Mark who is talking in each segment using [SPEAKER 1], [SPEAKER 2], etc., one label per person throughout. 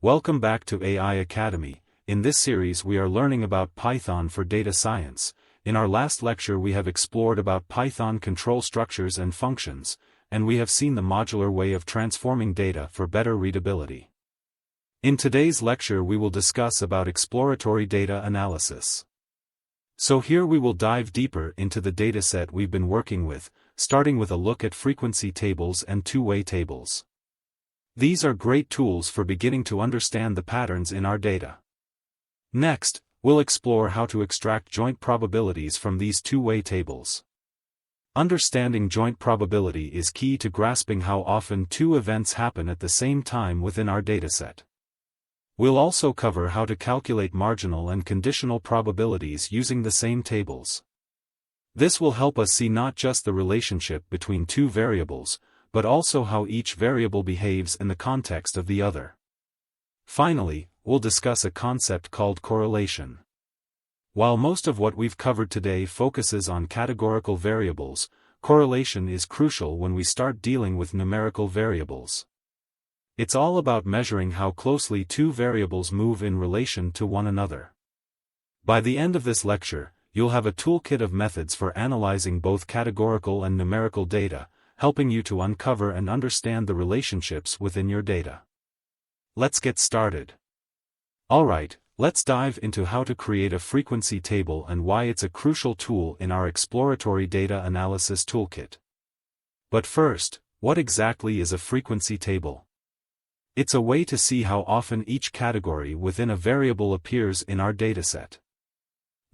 [SPEAKER 1] Welcome back to AI Academy. In this series we are learning about Python for data science. In our last lecture we have explored about Python control structures and functions, and we have seen the modular way of transforming data for better readability. In today's lecture we will discuss about exploratory data analysis. So here we will dive deeper into the dataset we've been working with, starting with a look at frequency tables and two-way tables. These are great tools for beginning to understand the patterns in our data. Next, we'll explore how to extract joint probabilities from these two-way tables. Understanding joint probability is key to grasping how often two events happen at the same time within our dataset. We'll also cover how to calculate marginal and conditional probabilities using the same tables. This will help us see not just the relationship between two variables, but also how each variable behaves in the context of the other. Finally, we'll discuss a concept called correlation. While most of what we've covered today focuses on categorical variables, correlation is crucial when we start dealing with numerical variables. It's all about measuring how closely two variables move in relation to one another. By the end of this lecture, you'll have a toolkit of methods for analyzing both categorical and numerical data, helping you to uncover and understand the relationships within your data. Let's get started. Alright, let's dive into how to create a frequency table and why it's a crucial tool in our exploratory data analysis toolkit. But first, what exactly is a frequency table? It's a way to see how often each category within a variable appears in our dataset.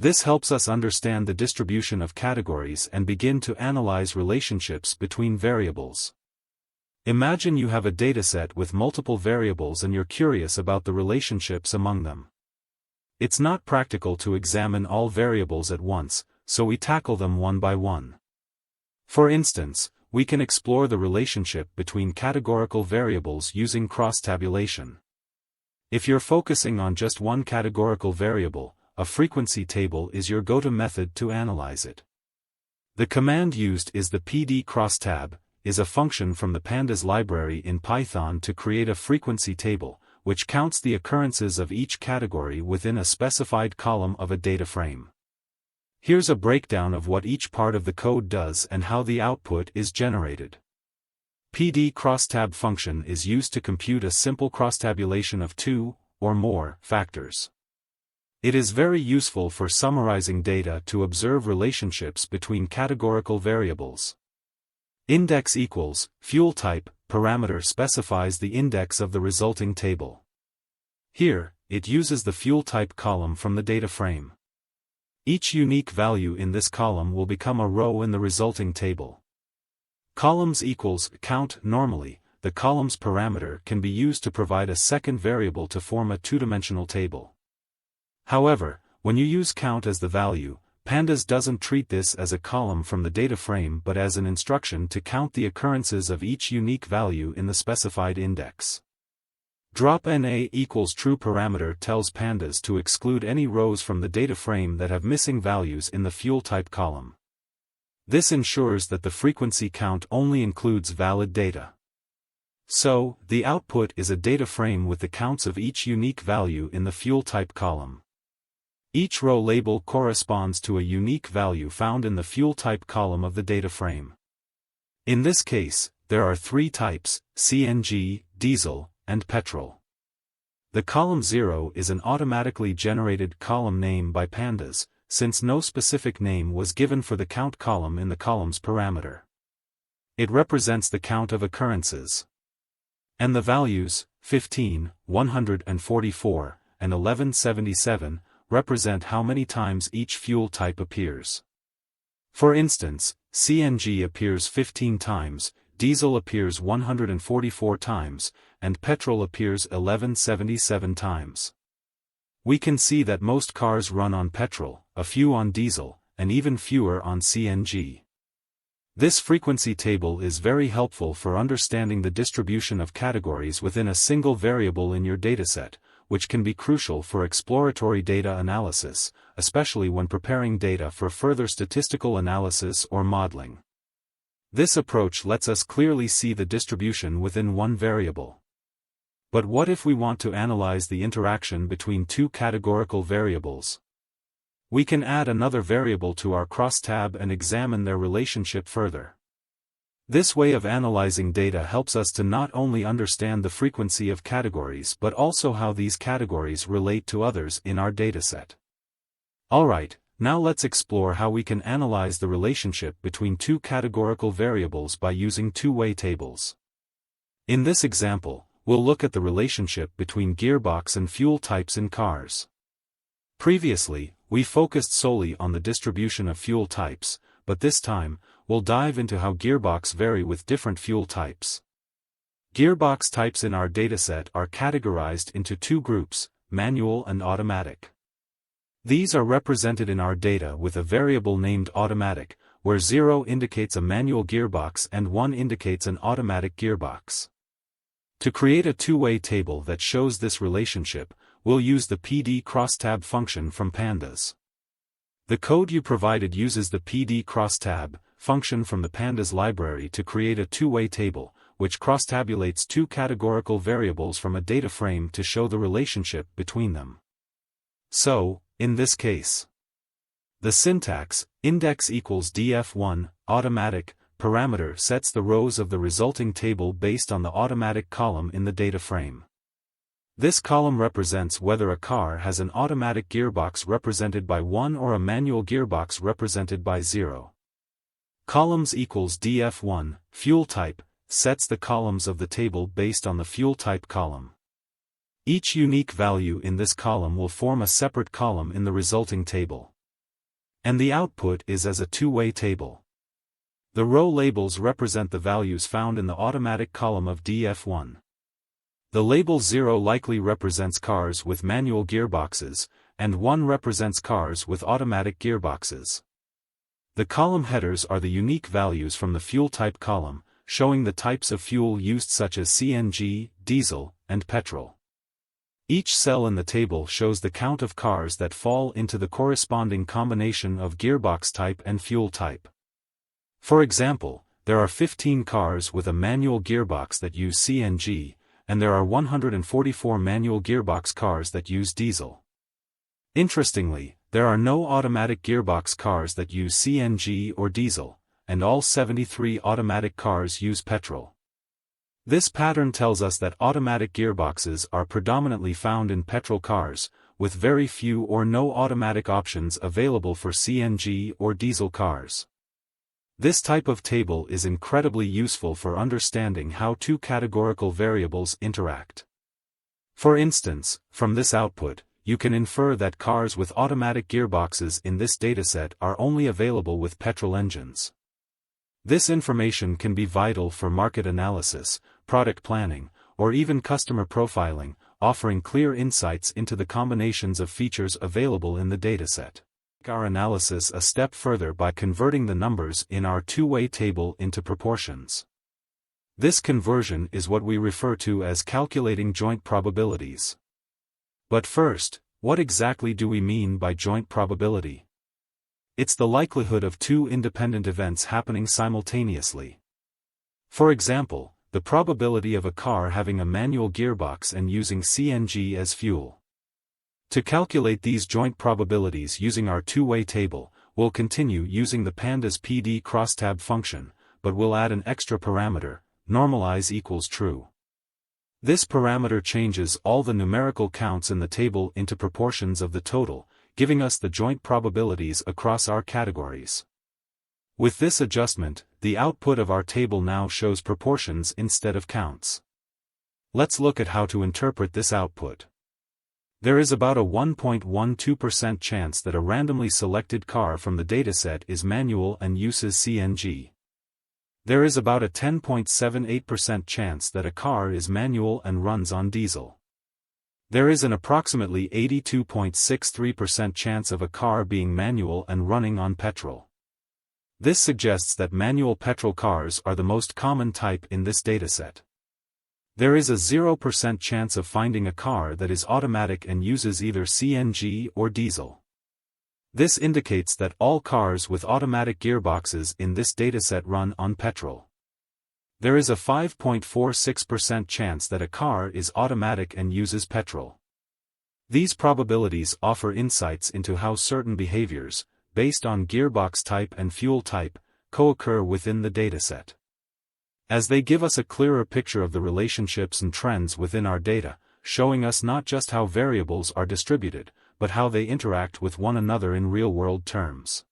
[SPEAKER 1] This helps us understand the distribution of categories and begin to analyze relationships between variables. Imagine you have a dataset with multiple variables and you're curious about the relationships among them. It's not practical to examine all variables at once, so we tackle them one by one. For instance, we can explore the relationship between categorical variables using cross-tabulation. If you're focusing on just one categorical variable, a frequency table is your go-to method to analyze it. The command used is the pd crosstab, is a function from the pandas library in Python to create a frequency table, which counts the occurrences of each category within a specified column of a data frame. Here's a breakdown of what each part of the code does and how the output is generated. Pd crosstab function is used to compute a simple crosstabulation of two or more factors. It is very useful for summarizing data to observe relationships between categorical variables. Index equals fuel type parameter specifies the index of the resulting table. Here, it uses the fuel type column from the data frame. Each unique value in this column will become a row in the resulting table. Columns equals count. Normally, the columns parameter can be used to provide a second variable to form a two-dimensional table. However, when you use count as the value, pandas doesn't treat this as a column from the data frame but as an instruction to count the occurrences of each unique value in the specified index. Drop NA equals true parameter tells pandas to exclude any rows from the data frame that have missing values in the fuel type column. This ensures that the frequency count only includes valid data. So, the output is a data frame with the counts of each unique value in the fuel type column. Each row label corresponds to a unique value found in the fuel type column of the data frame. In this case, there are three types: CNG, diesel, and petrol. The column 0 is an automatically generated column name by pandas, since no specific name was given for the count column in the column's parameter. It represents the count of occurrences. And the values, 15, 144, and 1177, represent how many times each fuel type appears. For instance, CNG appears 15 times, diesel appears 144 times, and petrol appears 1177 times. We can see that most cars run on petrol, a few on diesel, and even fewer on CNG. This frequency table is very helpful for understanding the distribution of categories within a single variable in your dataset, which can be crucial for exploratory data analysis, especially when preparing data for further statistical analysis or modeling. This approach lets us clearly see the distribution within one variable. But what if we want to analyze the interaction between two categorical variables? We can add another variable to our crosstab and examine their relationship further. This way of analyzing data helps us to not only understand the frequency of categories but also how these categories relate to others in our dataset. Alright, now let's explore how we can analyze the relationship between two categorical variables by using two-way tables. In this example, we'll look at the relationship between gearbox and fuel types in cars. Previously, we focused solely on the distribution of fuel types, but this time, we'll dive into how gearbox vary with different fuel types. Gearbox types in our dataset are categorized into two groups, manual and automatic. These are represented in our data with a variable named automatic, where 0 indicates a manual gearbox and 1 indicates an automatic gearbox. To create a two-way table that shows this relationship, we'll use the PD crosstab function from Pandas. The code you provided uses the PD crosstab function from the Pandas library to create a two-way table, which crosstabulates two categorical variables from a data frame to show the relationship between them. So, in this case, the syntax, index equals df1, automatic, parameter sets the rows of the resulting table based on the automatic column in the data frame. This column represents whether a car has an automatic gearbox represented by 1 or a manual gearbox represented by 0. Columns equals df1, fuel type, sets the columns of the table based on the fuel type column. Each unique value in this column will form a separate column in the resulting table. And the output is as a two-way table. The row labels represent the values found in the automatic column of df1. The label 0 likely represents cars with manual gearboxes, and 1 represents cars with automatic gearboxes. The column headers are the unique values from the fuel type column, showing the types of fuel used such as CNG, diesel, and petrol. Each cell in the table shows the count of cars that fall into the corresponding combination of gearbox type and fuel type. For example, there are 15 cars with a manual gearbox that use CNG, and there are 144 manual gearbox cars that use diesel. Interestingly, there are no automatic gearbox cars that use CNG or diesel, and all 73 automatic cars use petrol. This pattern tells us that automatic gearboxes are predominantly found in petrol cars, with very few or no automatic options available for CNG or diesel cars. This type of table is incredibly useful for understanding how two categorical variables interact. For instance, from this output, you can infer that cars with automatic gearboxes in this dataset are only available with petrol engines. This information can be vital for market analysis, product planning, or even customer profiling, offering clear insights into the combinations of features available in the dataset. Our analysis a step further by converting the numbers in our two-way table into proportions. This conversion is what we refer to as calculating joint probabilities. But first, what exactly do we mean by joint probability? It's the likelihood of two independent events happening simultaneously. For example, the probability of a car having a manual gearbox and using CNG as fuel. To calculate these joint probabilities using our two-way table, we'll continue using the Pandas PD crosstab function, but we'll add an extra parameter, normalize equals true. This parameter changes all the numerical counts in the table into proportions of the total, giving us the joint probabilities across our categories. With this adjustment, the output of our table now shows proportions instead of counts. Let's look at how to interpret this output. There is about a 1.12% chance that a randomly selected car from the dataset is manual and uses CNG. There is about a 10.78% chance that a car is manual and runs on diesel. There is an approximately 82.63% chance of a car being manual and running on petrol. This suggests that manual petrol cars are the most common type in this dataset. There is a 0% chance of finding a car that is automatic and uses either CNG or diesel. This indicates that all cars with automatic gearboxes in this dataset run on petrol. There is a 5.46% chance that a car is automatic and uses petrol. These probabilities offer insights into how certain behaviors, based on gearbox type and fuel type, co-occur within the dataset. As they give us a clearer picture of the relationships and trends within our data, showing us not just how variables are distributed, but how they interact with one another in real-world terms.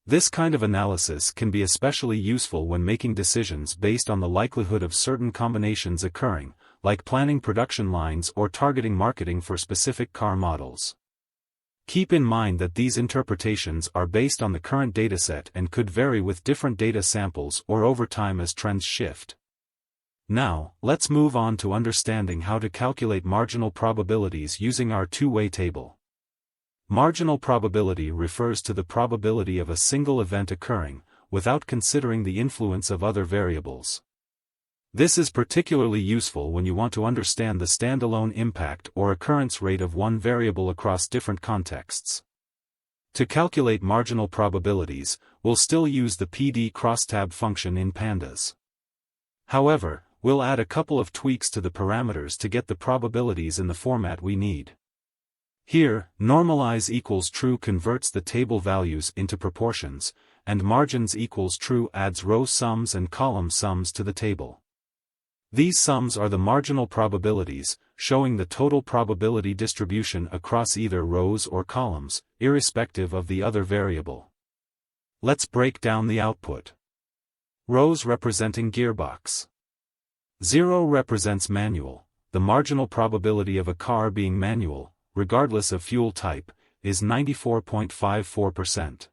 [SPEAKER 1] This kind of analysis can be especially useful when making decisions based on the likelihood of certain combinations occurring, like planning production lines or targeting marketing for specific car models. Keep in mind that these interpretations are based on the current dataset and could vary with different data samples or over time as trends shift. Now, let's move on to understanding how to calculate marginal probabilities using our two-way table. Marginal probability refers to the probability of a single event occurring, without considering the influence of other variables. This is particularly useful when you want to understand the standalone impact or occurrence rate of one variable across different contexts. To calculate marginal probabilities, we'll still use the PD crosstab function in Pandas. However, we'll add a couple of tweaks to the parameters to get the probabilities in the format we need. Here, normalize equals true converts the table values into proportions, and margins equals true adds row sums and column sums to the table. These sums are the marginal probabilities, showing the total probability distribution across either rows or columns, irrespective of the other variable. Let's break down the output. Rows representing gearbox. 0 represents manual. The marginal probability of a car being manual, regardless of fuel type, is 94.54%.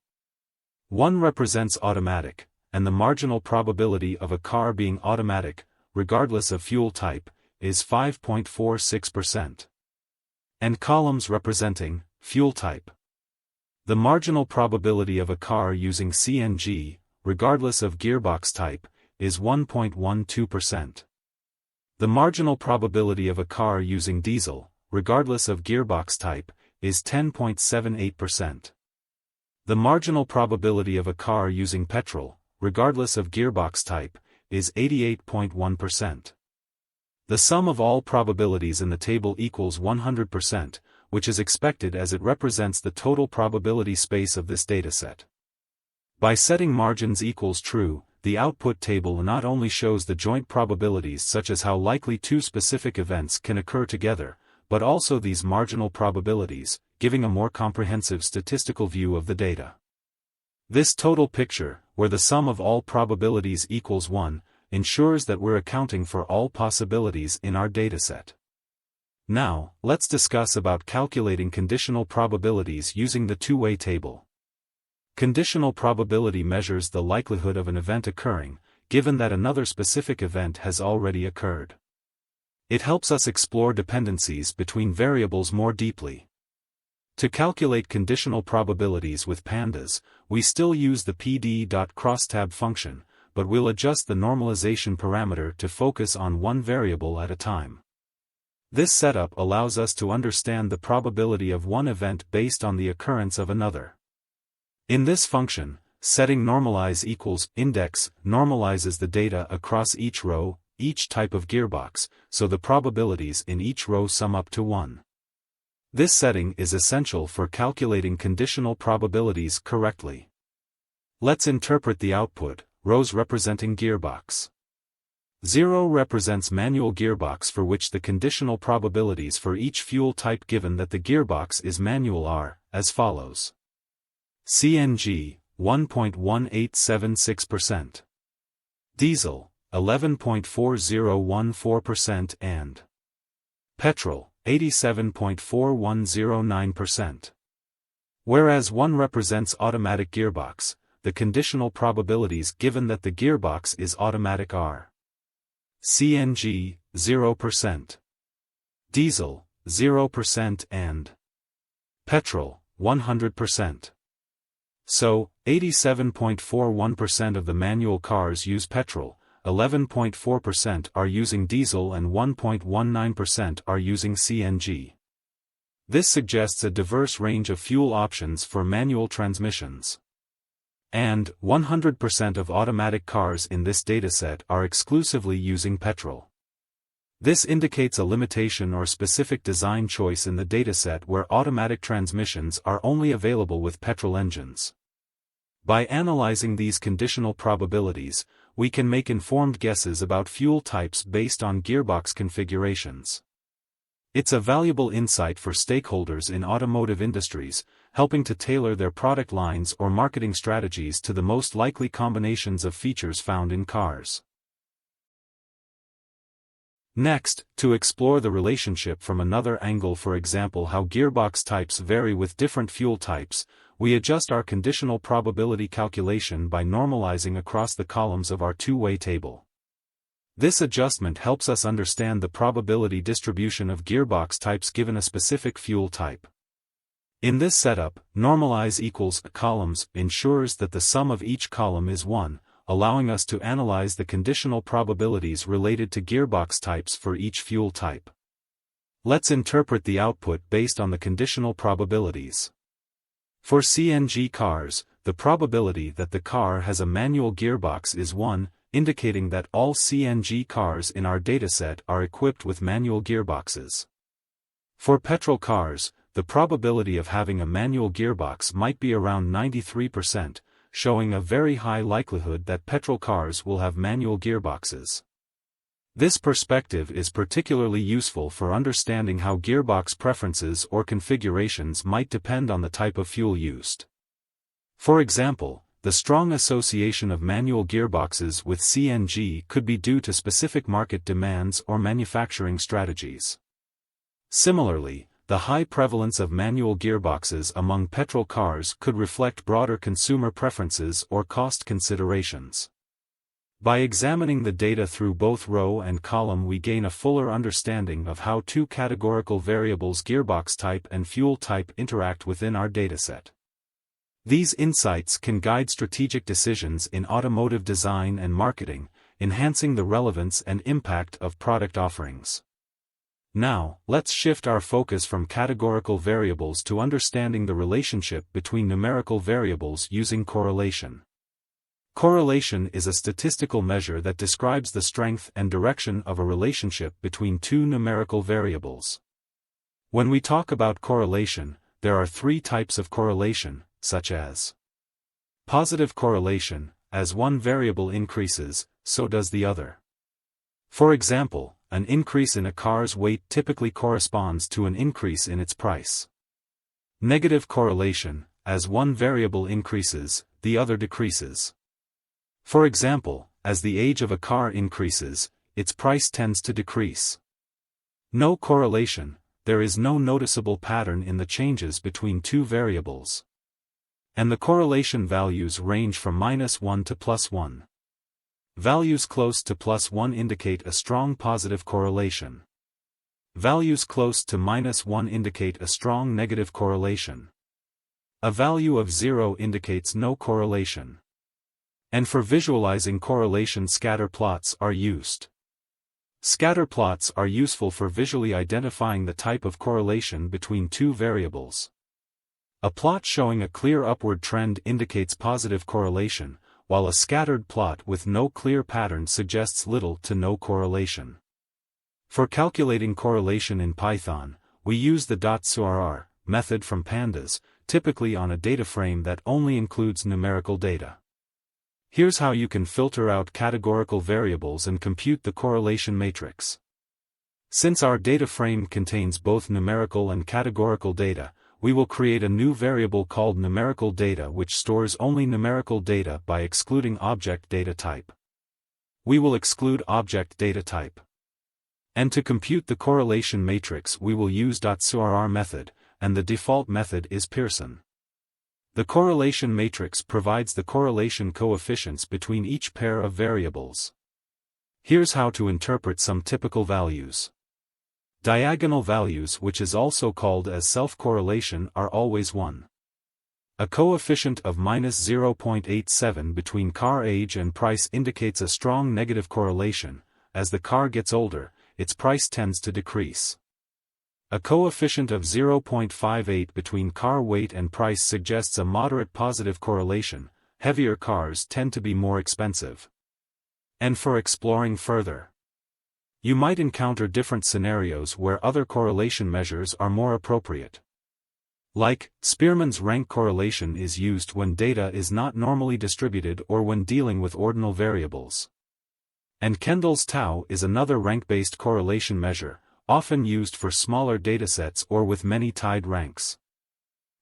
[SPEAKER 1] 1 represents automatic, and the marginal probability of a car being automatic, regardless of fuel type, is 5.46%. And columns representing fuel type. The marginal probability of a car using CNG, regardless of gearbox type, is 1.12%. The marginal probability of a car using diesel, regardless of gearbox type, is 10.78%. The marginal probability of a car using petrol, regardless of gearbox type, is 88.1%. The sum of all probabilities in the table equals 100%, which is expected as it represents the total probability space of this dataset. By setting margins equals true, the output table not only shows the joint probabilities such as how likely two specific events can occur together, but also these marginal probabilities, giving a more comprehensive statistical view of the data. This total picture, where the sum of all probabilities equals 1, ensures that we're accounting for all possibilities in our dataset. Now, let's discuss about calculating conditional probabilities using the two-way table. Conditional probability measures the likelihood of an event occurring, given that another specific event has already occurred. It helps us explore dependencies between variables more deeply. To calculate conditional probabilities with Pandas, we still use the pd.crosstab function, but we'll adjust the normalization parameter to focus on one variable at a time. This setup allows us to understand the probability of one event based on the occurrence of another. In this function, setting normalize equals index normalizes the data across each row, each type of gearbox, so the probabilities in each row sum up to 1. This setting is essential for calculating conditional probabilities correctly. Let's interpret the output, rows representing gearbox. 0 represents manual gearbox for which the conditional probabilities for each fuel type given that the gearbox is manual are, as follows. CNG, 1.1876%. Diesel, 11.4014% and petrol, 87.4109%. Whereas 1 represents automatic gearbox, the conditional probabilities given that the gearbox is automatic are CNG, 0%, diesel, 0% and petrol, 100%. So, 87.41% of the manual cars use petrol, 11.4% are using diesel and 1.19% are using CNG. This suggests a diverse range of fuel options for manual transmissions. And 100% of automatic cars in this dataset are exclusively using petrol. This indicates a limitation or specific design choice in the dataset where automatic transmissions are only available with petrol engines. By analyzing these conditional probabilities, we can make informed guesses about fuel types based on gearbox configurations. It's a valuable insight for stakeholders in automotive industries, helping to tailor their product lines or marketing strategies to the most likely combinations of features found in cars. Next, to explore the relationship from another angle, for example how gearbox types vary with different fuel types, we adjust our conditional probability calculation by normalizing across the columns of our two-way table. This adjustment helps us understand the probability distribution of gearbox types given a specific fuel type. In this setup, normalize equals columns ensures that the sum of each column is 1, allowing us to analyze the conditional probabilities related to gearbox types for each fuel type. Let's interpret the output based on the conditional probabilities. For CNG cars, the probability that the car has a manual gearbox is 1, indicating that all CNG cars in our dataset are equipped with manual gearboxes. For petrol cars, the probability of having a manual gearbox might be around 93%, showing a very high likelihood that petrol cars will have manual gearboxes. This perspective is particularly useful for understanding how gearbox preferences or configurations might depend on the type of fuel used. For example, the strong association of manual gearboxes with CNG could be due to specific market demands or manufacturing strategies. Similarly, the high prevalence of manual gearboxes among petrol cars could reflect broader consumer preferences or cost considerations. By examining the data through both row and column, we gain a fuller understanding of how two categorical variables, gearbox type and fuel type, interact within our dataset. These insights can guide strategic decisions in automotive design and marketing, enhancing the relevance and impact of product offerings. Now, let's shift our focus from categorical variables to understanding the relationship between numerical variables using correlation. Correlation is a statistical measure that describes the strength and direction of a relationship between two numerical variables. When we talk about correlation, there are three types of correlation, such as positive correlation, as one variable increases, so does the other. For example, an increase in a car's weight typically corresponds to an increase in its price. Negative correlation, as one variable increases, the other decreases. For example, as the age of a car increases, its price tends to decrease. No correlation, there is no noticeable pattern in the changes between two variables. And the correlation values range from -1 to +1. Values close to +1 indicate a strong positive correlation. Values close to -1 indicate a strong negative correlation. A value of 0 indicates no correlation. And for visualizing correlation, scatter plots are used. Scatter plots are useful for visually identifying the type of correlation between two variables. A plot showing a clear upward trend indicates positive correlation, while a scattered plot with no clear pattern suggests little to no correlation. For calculating correlation in Python, we use the .surr method from pandas, typically on a data frame that only includes numerical data. Here's how you can filter out categorical variables and compute the correlation matrix. Since our data frame contains both numerical and categorical data, we will create a new variable called numerical data which stores only numerical data by excluding object data type. We will exclude object data type. And to compute the correlation matrix we will use .surr method, and the default method is Pearson. The correlation matrix provides the correlation coefficients between each pair of variables. Here's how to interpret some typical values. Diagonal values, which is also called as self-correlation, are always 1. A coefficient of -0.87 between car age and price indicates a strong negative correlation. As the car gets older, its price tends to decrease. A coefficient of 0.58 between car weight and price suggests a moderate positive correlation. heavier cars tend to be more expensive. And for exploring further, you might encounter different scenarios where other correlation measures are more appropriate. Like, Spearman's rank correlation is used when data is not normally distributed or when dealing with ordinal variables. And Kendall's tau is another rank-based correlation measure, often used for smaller datasets or with many tied ranks.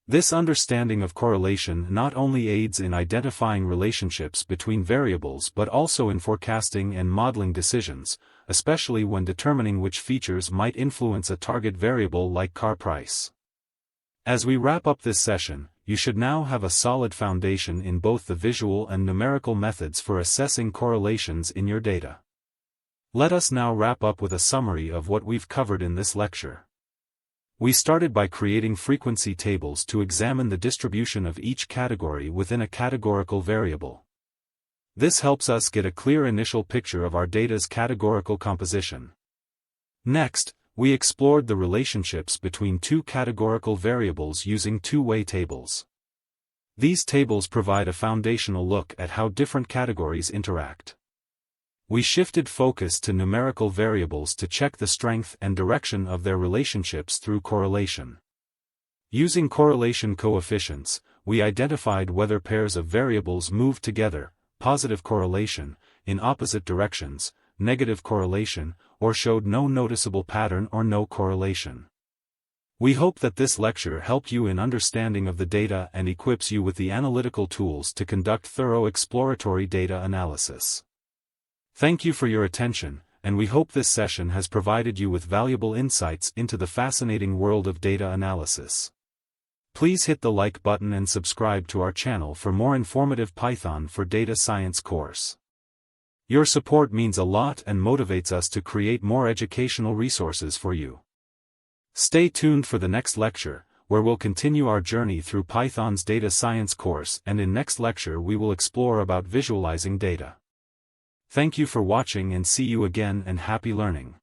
[SPEAKER 1] This understanding of correlation not only aids in identifying relationships between variables but also in forecasting and modeling decisions, especially when determining which features might influence a target variable like car price. As we wrap up this session, you should now have a solid foundation in both the visual and numerical methods for assessing correlations in your data. Let us now wrap up with a summary of what we've covered in this lecture. We started by creating frequency tables to examine the distribution of each category within a categorical variable. This helps us get a clear initial picture of our data's categorical composition. Next, we explored the relationships between two categorical variables using two-way tables. These tables provide a foundational look at how different categories interact. We shifted focus to numerical variables to check the strength and direction of their relationships through correlation. Using correlation coefficients, we identified whether pairs of variables moved together, positive correlation, in opposite directions, negative correlation, or showed no noticeable pattern or no correlation. We hope that this lecture helped you in understanding of the data and equips you with the analytical tools to conduct thorough exploratory data analysis. Thank you for your attention, and we hope this session has provided you with valuable insights into the fascinating world of data analysis. Please hit the like button and subscribe to our channel for more informative Python for Data Science course. Your support means a lot and motivates us to create more educational resources for you. Stay tuned for the next lecture, where we'll continue our journey through Python's data science course, and in next lecture we will explore about visualizing data. Thank you for watching and see you again, and happy learning.